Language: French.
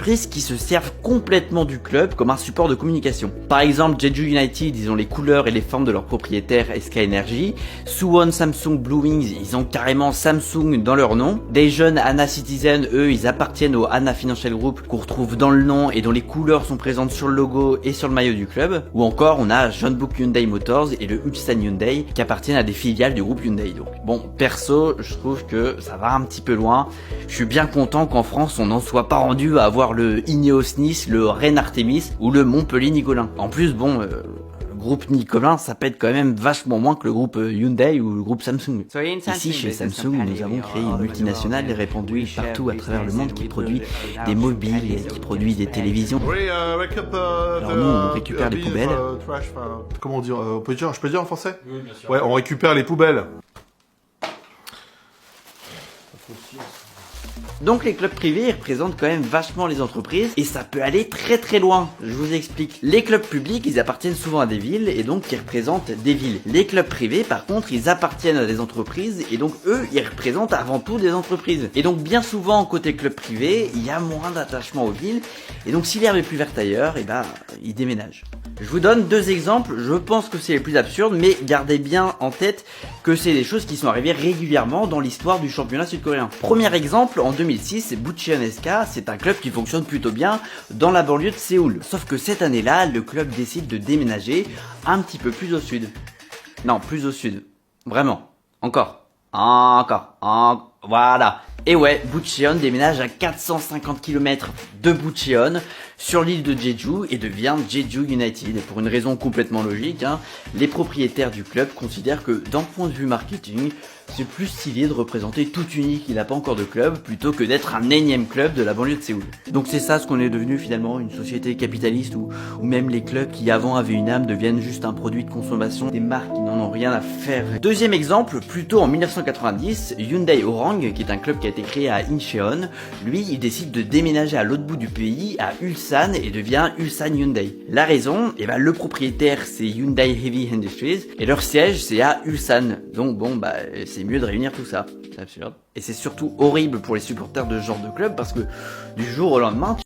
entreprises qui se servent complètement du club comme un support de communication. Par exemple, Jeju United, ils ont les couleurs et les formes de leur propriétaire SK Energy. Suwon Samsung Blue Wings, ils ont carrément Samsung dans leur nom. Des jeunes Hana Citizen, eux, ils appartiennent au Hana Financial Group qu'on retrouve dans le nom et dont les couleurs sont présentes sur le logo et sur le maillot du club. Ou encore, on a Jeonbuk Hyundai Motors et le Ulsan Hyundai qui appartiennent à des filiales du groupe Hyundai. Donc, bon, perso, je trouve que ça va un petit peu loin. Je suis bien content qu'en France, on n'en soit pas rendu à avoir le Ineos Nice, le Rennes Artemis ou le Montpellier Nicolin. En plus, bon, le groupe Nicolin, ça pète quand même vachement moins que le groupe Hyundai ou le groupe Samsung. Ici, chez Samsung, nous avons créé une multinationale répandue partout à travers le monde qui produit des mobiles et qui produit des télévisions. Alors nous, on récupère les poubelles. Comment dire, je peux dire en français? Oui, bien sûr. Ouais, on récupère les poubelles. Donc les clubs privés, ils représentent quand même vachement les entreprises et ça peut aller très très loin. Je vous explique. Les clubs publics, ils appartiennent souvent à des villes et donc ils représentent des villes. Les clubs privés, par contre, ils appartiennent à des entreprises et donc eux, ils représentent avant tout des entreprises. Et donc bien souvent, côté club privé, il y a moins d'attachement aux villes et donc si l'herbe est plus verte ailleurs, et ben, ils déménagent. Je vous donne deux exemples, je pense que c'est les plus absurdes, mais gardez bien en tête que c'est des choses qui sont arrivées régulièrement dans l'histoire du championnat sud-coréen. Premier exemple, en 2006, Bucheon SK, c'est un club qui fonctionne plutôt bien dans la banlieue de Séoul. Sauf que cette année-là, le club décide de déménager un petit peu plus au sud. Non, plus au sud. Vraiment. Voilà. Et ouais, Bucheon déménage à 450 km de Bucheon sur l'île de Jeju et devient Jeju United. Et pour une raison complètement logique, les propriétaires du club considèrent que d'un point de vue marketing, c'est plus stylé de représenter toute une île qui n'a pas encore de club plutôt que d'être un énième club de la banlieue de Séoul. Donc c'est ça ce qu'on est devenu finalement, une société capitaliste où même les clubs qui avant avaient une âme deviennent juste un produit de consommation, des marques qui n'en ont rien à faire. Deuxième exemple, plutôt en 1990, Hyundai Orang, qui est un club qui a été créé à Incheon, lui il décide de déménager à l'autre bout du pays, à Ulsan, et devient Ulsan Hyundai. La raison, le propriétaire c'est Hyundai Heavy Industries et leur siège c'est à Ulsan. Donc bon c'est mieux de réunir tout ça. C'est absurde. Et c'est surtout horrible pour les supporters de ce genre de club parce que du jour au lendemain,